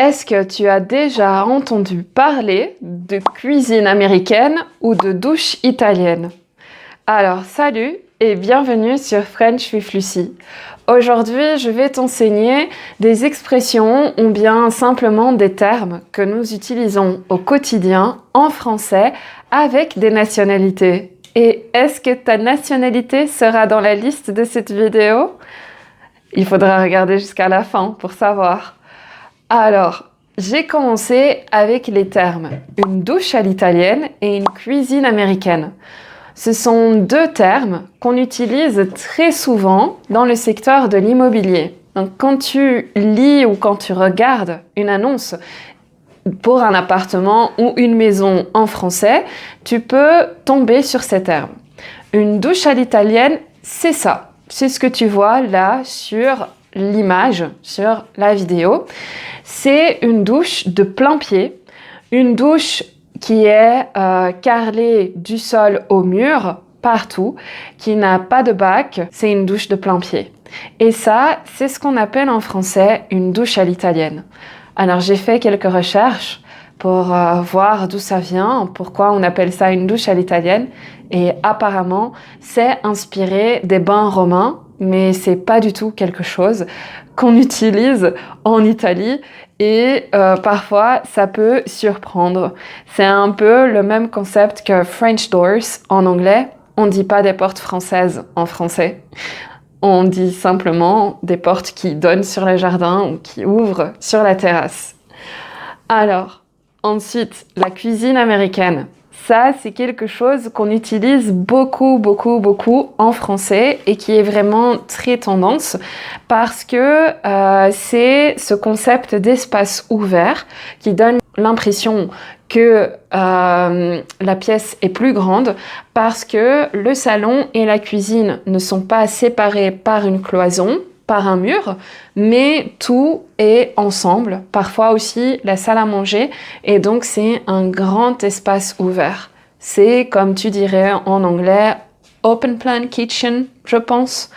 Est-ce que tu as déjà entendu parler de cuisine américaine ou de douche italienne? Alors, salut et bienvenue sur French with Lucy. Aujourd'hui, je vais t'enseigner des expressions ou bien simplement des termes que nous utilisons au quotidien en français avec des nationalités. Et est-ce que ta nationalité sera dans la liste de cette vidéo? Il faudra regarder jusqu'à la fin pour savoir. Alors, j'ai commencé avec les termes une douche à l'italienne et une cuisine américaine. Ce sont deux termes qu'on utilise très souvent dans le secteur de l'immobilier. Donc, quand tu lis ou quand tu regardes une annonce pour un appartement ou une maison en français, tu peux tomber sur ces termes. Une douche à l'italienne, c'est ça. C'est ce que tu vois là sur l'image, sur la vidéo. C'est une douche de plein pied, une douche qui est carrelée du sol au mur, partout, qui n'a pas de bac, c'est une douche de plein pied. Et ça, c'est ce qu'on appelle en français une douche à l'italienne. Alors j'ai fait quelques recherches pour voir d'où ça vient, pourquoi on appelle ça une douche à l'italienne. Et apparemment, c'est inspiré des bains romains, mais c'est pas du tout quelque chose qu'on utilise en Italie et parfois ça peut surprendre. C'est un peu le même concept que French doors en anglais. On dit pas des portes françaises en français. On dit simplement des portes qui donnent sur le jardin ou qui ouvrent sur la terrasse. Alors, ensuite, la cuisine américaine. Ça, c'est quelque chose qu'on utilise beaucoup en français et qui est vraiment très tendance parce que c'est ce concept d'espace ouvert qui donne l'impression que la pièce est plus grande parce que le salon et la cuisine ne sont pas séparés par une cloison, par un mur, mais tout est ensemble, parfois aussi la salle à manger, et donc c'est un grand espace ouvert. C'est, comme tu dirais en anglais, open plan kitchen, je pense.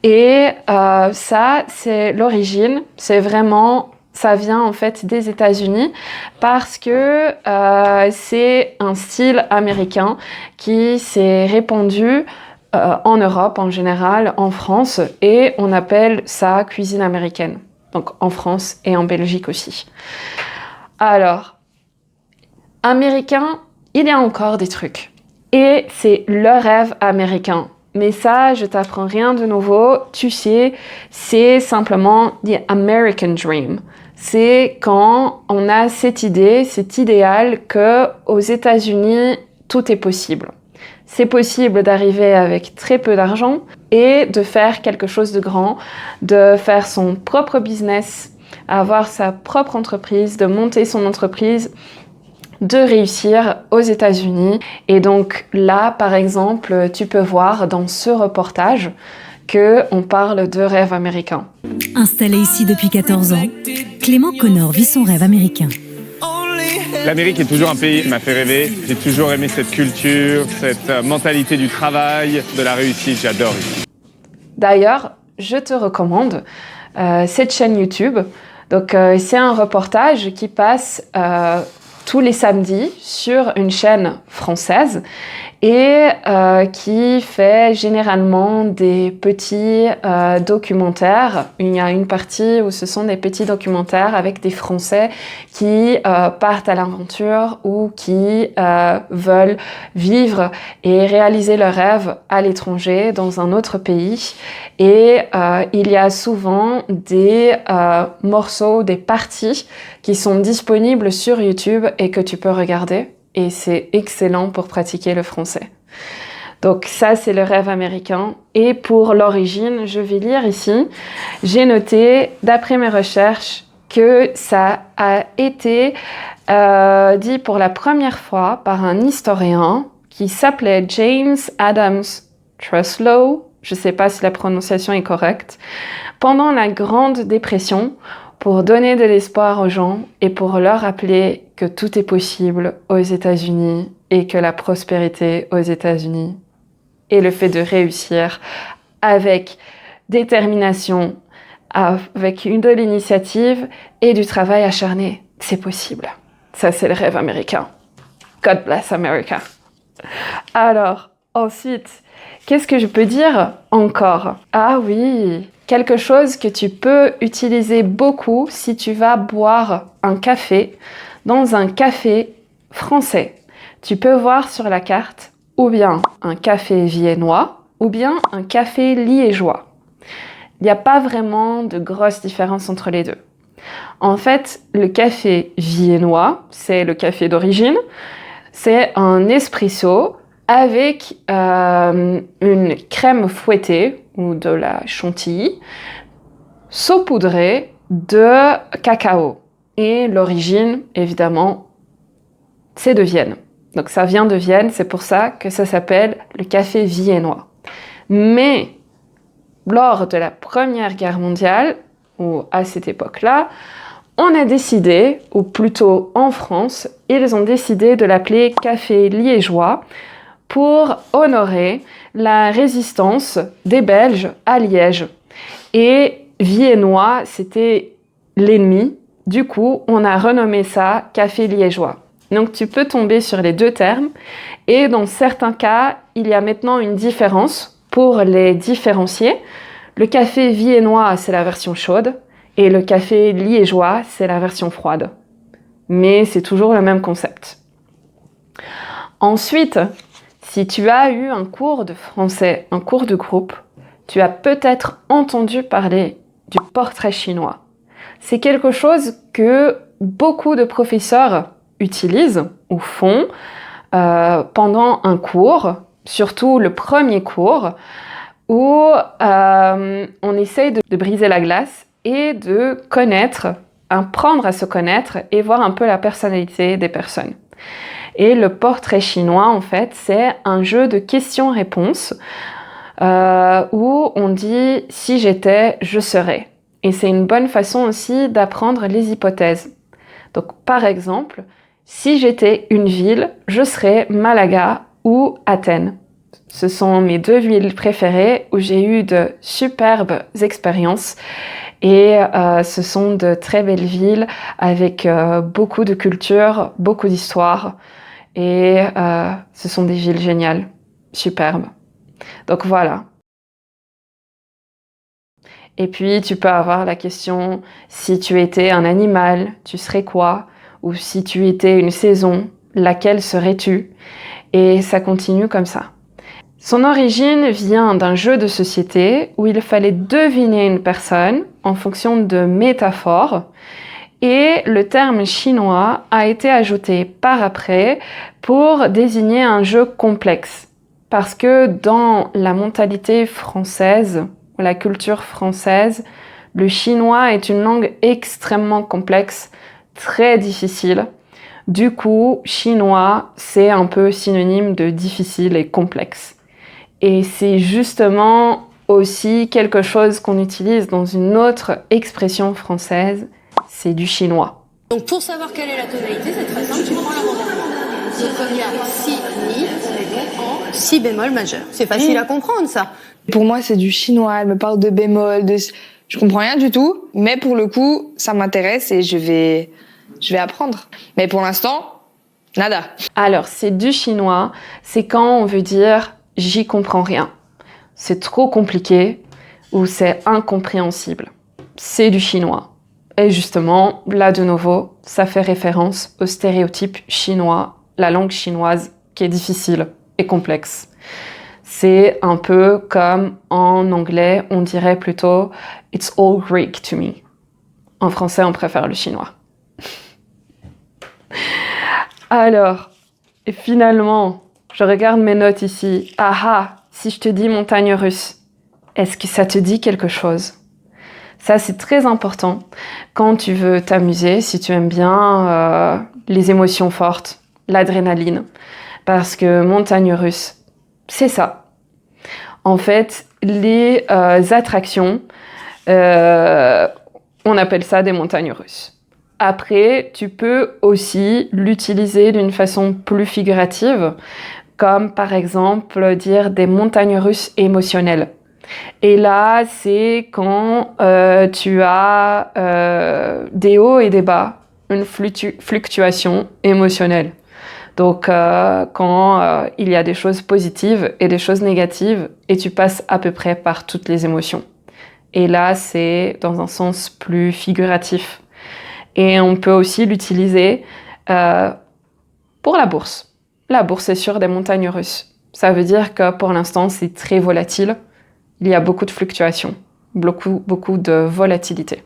Et ça, c'est l'origine, c'est vraiment, ça vient en fait des États-Unis parce que c'est un style américain qui s'est répandu en Europe en général, en France, et on appelle ça cuisine américaine. Donc en France et en Belgique aussi. Alors, américain, il y a encore des trucs. Et c'est le rêve américain. Mais ça, je t'apprends rien de nouveau. Tu sais, c'est simplement the American dream. C'est quand on a cette idée, cet idéal que aux États-Unis, tout est possible. C'est possible d'arriver avec très peu d'argent et de faire quelque chose de grand, de faire son propre business, avoir sa propre entreprise, de monter son entreprise, de réussir aux États-Unis. Et donc là, par exemple, tu peux voir dans ce reportage qu'on parle de rêve américain. Installé ici depuis 14 ans, Clément Connor vit son rêve américain. L'Amérique est toujours un pays qui m'a fait rêver. J'ai toujours aimé cette culture, cette mentalité du travail, de la réussite. J'adore ici. D'ailleurs, je te recommande cette chaîne YouTube. Donc, c'est un reportage qui passe tous les samedis sur une chaîne française et qui fait généralement des petits documentaires. Il y a une partie où ce sont des petits documentaires avec des Français qui partent à l'aventure ou qui veulent vivre et réaliser leur rêve à l'étranger, dans un autre pays. Et il y a souvent des morceaux, des parties qui sont disponibles sur YouTube et que tu peux regarder. Et c'est excellent pour pratiquer le français. Donc ça, c'est le rêve américain. Et pour l'origine, je vais lire ici. J'ai noté, d'après mes recherches, que ça a été dit pour la première fois par un historien qui s'appelait James Adams Truslow. Je ne sais pas si la prononciation est correcte. Pendant la Grande Dépression, pour donner de l'espoir aux gens et pour leur rappeler que tout est possible aux États-Unis et que la prospérité aux États-Unis et le fait de réussir avec détermination, avec de l'initiative et du travail acharné. C'est possible. Ça, c'est le rêve américain. God bless America. Alors, ensuite, qu'est-ce que je peux dire encore? Ah oui, quelque chose que tu peux utiliser beaucoup si tu vas boire un café dans un café français. Tu peux voir sur la carte ou bien un café viennois ou bien un café liégeois. Il n'y a pas vraiment de grosse différence entre les deux. En fait, le café viennois, c'est le café d'origine, c'est un espresso avec une crème fouettée ou de la chantilly saupoudrée de cacao. Et l'origine, évidemment, c'est de Vienne. Donc ça vient de Vienne, c'est pour ça que ça s'appelle le café viennois. Mais lors de la Première Guerre mondiale, ou à cette époque-là, on a décidé, ou plutôt en France, ils ont décidé de l'appeler café liégeois pour honorer la résistance des Belges à Liège. Et viennois, c'était l'ennemi. Du coup, on a renommé ça café liégeois. Donc, tu peux tomber sur les deux termes. Et dans certains cas, il y a maintenant une différence pour les différencier. Le café viennois, c'est la version chaude. Et le café liégeois, c'est la version froide. Mais c'est toujours le même concept. Ensuite, si tu as eu un cours de français, un cours de groupe, tu as peut-être entendu parler du portrait chinois. C'est quelque chose que beaucoup de professeurs utilisent ou font pendant un cours, surtout le premier cours, où on essaye de briser la glace et de connaître, apprendre à se connaître et voir un peu la personnalité des personnes. Et le portrait chinois, en fait, c'est un jeu de questions-réponses où on dit « si j'étais, je serais ». Et c'est une bonne façon aussi d'apprendre les hypothèses. Donc, par exemple, si j'étais une ville, je serais Malaga ou Athènes. Ce sont mes deux villes préférées où j'ai eu de superbes expériences. Et ce sont de très belles villes avec beaucoup de culture, beaucoup d'histoire. Et ce sont des villes géniales, superbes. Donc voilà. Et puis tu peux avoir la question, si tu étais un animal, tu serais quoi? Ou si tu étais une saison, laquelle serais-tu? Et ça continue comme ça. Son origine vient d'un jeu de société où il fallait deviner une personne en fonction de métaphores. Et le terme chinois a été ajouté par après pour désigner un jeu complexe. Parce que dans la mentalité française, la culture française, le chinois est une langue extrêmement complexe, très difficile. Du coup, chinois, c'est un peu synonyme de difficile et complexe. Et c'est justement aussi quelque chose qu'on utilise dans une autre expression française, c'est du chinois. Donc pour savoir quelle est la tonalité, c'est très simple, tu prends la mandale. Donc comme il y a si, mi, on est donc en si bémol majeur. C'est facile à comprendre ça. Pour moi, c'est du chinois, elle me parle de bémol, je comprends rien du tout, mais pour le coup, ça m'intéresse et je vais apprendre. Mais pour l'instant, nada. Alors, c'est du chinois, c'est quand on veut dire « j'y comprends rien ». C'est trop compliqué ou c'est incompréhensible. C'est du chinois. Et justement, là de nouveau, ça fait référence au stéréotype chinois, la langue chinoise qui est difficile et complexe. C'est un peu comme en anglais, on dirait plutôt « it's all Greek to me ». En français, on préfère le chinois. Alors, et finalement, je regarde mes notes ici. Ah ah, si je te dis montagne russe, est-ce que ça te dit quelque chose? Ça, c'est très important quand tu veux t'amuser, si tu aimes bien les émotions fortes, l'adrénaline. Parce que montagne russe, c'est ça. En fait, les attractions, on appelle ça des montagnes russes. Après, tu peux aussi l'utiliser d'une façon plus figurative, comme par exemple dire des montagnes russes émotionnelles. Et là, c'est quand tu as des hauts et des bas, une fluctuation émotionnelle. Donc, quand il y a des choses positives et des choses négatives, et tu passes à peu près par toutes les émotions. Et là, c'est dans un sens plus figuratif. Et on peut aussi l'utiliser pour la bourse. La bourse est sur des montagnes russes. Ça veut dire que pour l'instant, c'est très volatile. Il y a beaucoup de fluctuations, beaucoup de volatilité.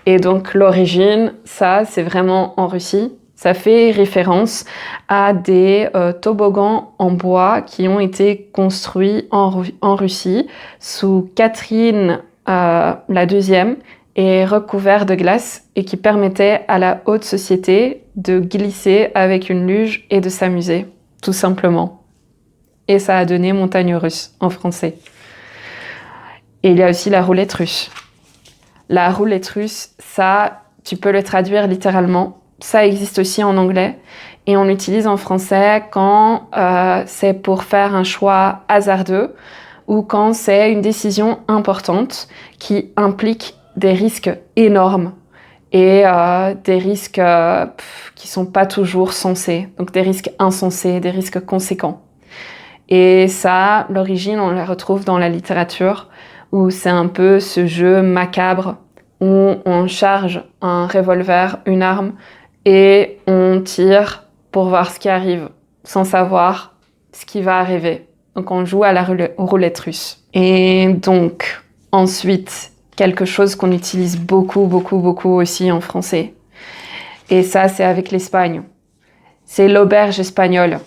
Et donc l'origine, ça, c'est vraiment en Russie. Ça fait référence à des toboggans en bois qui ont été construits en Russie sous Catherine la deuxième et recouverts de glace et qui permettaient à la haute société de glisser avec une luge et de s'amuser, tout simplement. Et ça a donné montagne russe en français. Et il y a aussi la roulette russe. La roulette russe, ça, tu peux le traduire littéralement. Ça existe aussi en anglais. Et on l'utilise en français quand c'est pour faire un choix hasardeux ou quand c'est une décision importante qui implique des risques énormes et des risques qui sont pas toujours sensés. Donc des risques insensés, des risques conséquents. Et ça, l'origine, on la retrouve dans la littérature où c'est un peu ce jeu macabre où on charge un revolver, une arme, et on tire pour voir ce qui arrive, sans savoir ce qui va arriver. Donc on joue à la roulette russe. Et donc, ensuite, quelque chose qu'on utilise beaucoup aussi en français. Et ça, c'est avec l'Espagne. C'est l'auberge espagnole.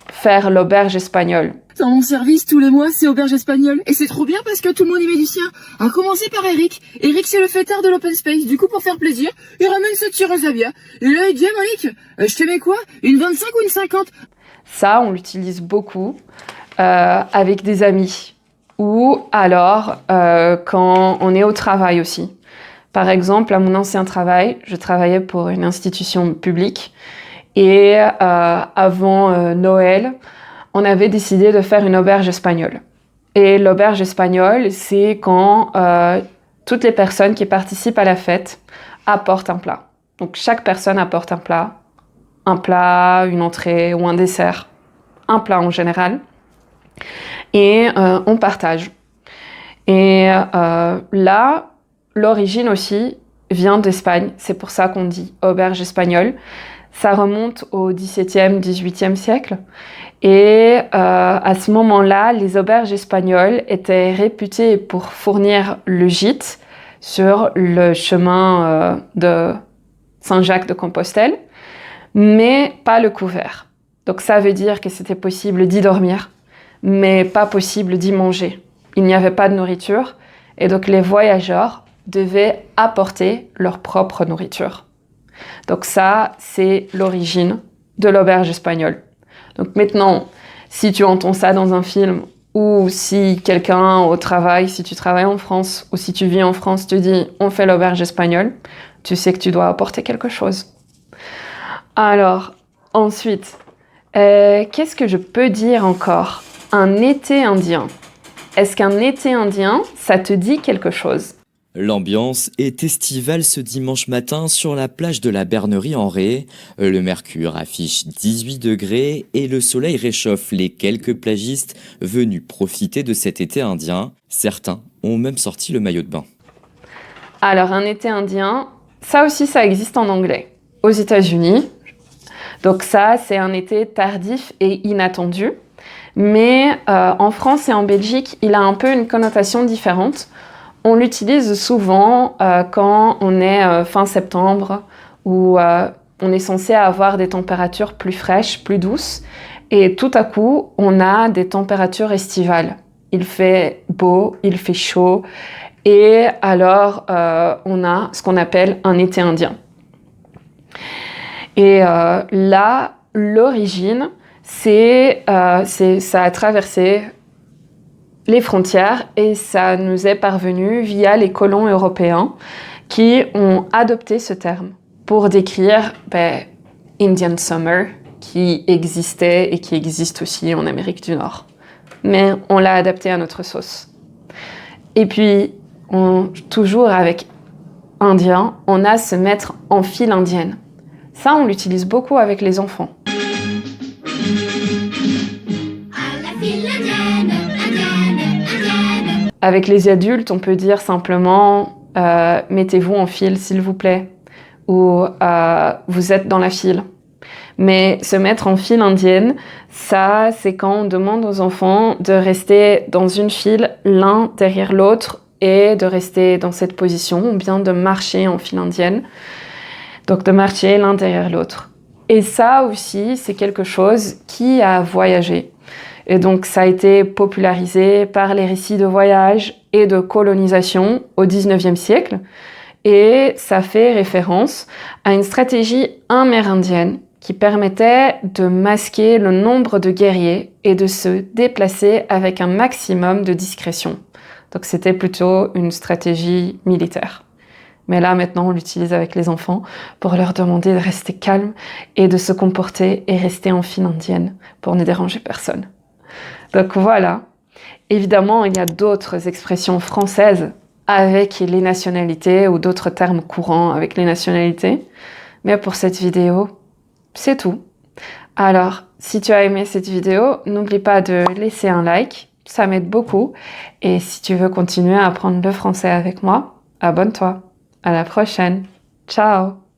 Faire l'auberge espagnole. Dans mon service, tous les mois, c'est auberge espagnole. Et c'est trop bien parce que tout le monde y met du sien. À commencer par Eric. Eric, c'est le fêtard de l'open space. Du coup, pour faire plaisir, il ramène cette tireuse à bière. Et là, il dit, Monique, je te mets quoi? Une 25 ou une 50? Ça, on l'utilise beaucoup avec des amis. Ou alors, quand on est au travail aussi. Par exemple, à mon ancien travail, je travaillais pour une institution publique. Et avant Noël, on avait décidé de faire une auberge espagnole. Et l'auberge espagnole, c'est quand toutes les personnes qui participent à la fête apportent un plat. Donc chaque personne apporte un plat, une entrée ou un dessert, un plat en général. Et on partage. Et là, l'origine aussi vient d'Espagne. C'est pour ça qu'on dit auberge espagnole. Ça remonte au XVIIe, XVIIIe siècle. Et à ce moment-là, les auberges espagnoles étaient réputées pour fournir le gîte sur le chemin de Saint-Jacques-de-Compostelle, mais pas le couvert. Donc ça veut dire que c'était possible d'y dormir, mais pas possible d'y manger. Il n'y avait pas de nourriture, et donc les voyageurs devaient apporter leur propre nourriture. Donc ça, c'est l'origine de l'auberge espagnole. Donc maintenant, si tu entends ça dans un film, ou si quelqu'un au travail, si tu travailles en France, ou si tu vis en France, te dit « on fait l'auberge espagnole », tu sais que tu dois apporter quelque chose. Alors, ensuite, qu'est-ce que je peux dire encore? Un été indien. Est-ce qu'un été indien, ça te dit quelque chose? L'ambiance est estivale ce dimanche matin sur la plage de la Bernerie en Ré. Le mercure affiche 18 degrés et le soleil réchauffe les quelques plagistes venus profiter de cet été indien. Certains ont même sorti le maillot de bain. Alors un été indien, ça aussi ça existe en anglais, aux États-Unis. Donc ça c'est un été tardif et inattendu. Mais en France et en Belgique, il a un peu une connotation différente. On l'utilise souvent quand on est fin septembre où on est censé avoir des températures plus fraîches, plus douces. Et tout à coup, on a des températures estivales. Il fait beau, il fait chaud. Et alors, on a ce qu'on appelle un été indien. Et là, l'origine, ça a traversé les frontières et ça nous est parvenu via les colons européens qui ont adopté ce terme pour décrire Indian Summer qui existait et qui existe aussi en Amérique du Nord. Mais on l'a adapté à notre sauce. Et puis, toujours avec indien, on a se mettre en file indienne. Ça, on l'utilise beaucoup avec les enfants. Avec les adultes, on peut dire simplement mettez-vous en file, s'il vous plaît, ou vous êtes dans la file. Mais se mettre en file indienne, ça, c'est quand on demande aux enfants de rester dans une file l'un derrière l'autre et de rester dans cette position, ou bien de marcher en file indienne. Donc de marcher l'un derrière l'autre. Et ça aussi, c'est quelque chose qui a voyagé. Et donc ça a été popularisé par les récits de voyage et de colonisation au XIXe siècle. Et ça fait référence à une stratégie amérindienne qui permettait de masquer le nombre de guerriers et de se déplacer avec un maximum de discrétion. Donc c'était plutôt une stratégie militaire. Mais là, maintenant, on l'utilise avec les enfants pour leur demander de rester calmes et de se comporter et rester en file indienne pour ne déranger personne. Donc voilà. Évidemment, il y a d'autres expressions françaises avec les nationalités ou d'autres termes courants avec les nationalités. Mais pour cette vidéo, c'est tout. Alors, si tu as aimé cette vidéo, n'oublie pas de laisser un like. Ça m'aide beaucoup. Et si tu veux continuer à apprendre le français avec moi, abonne-toi. À la prochaine. Ciao!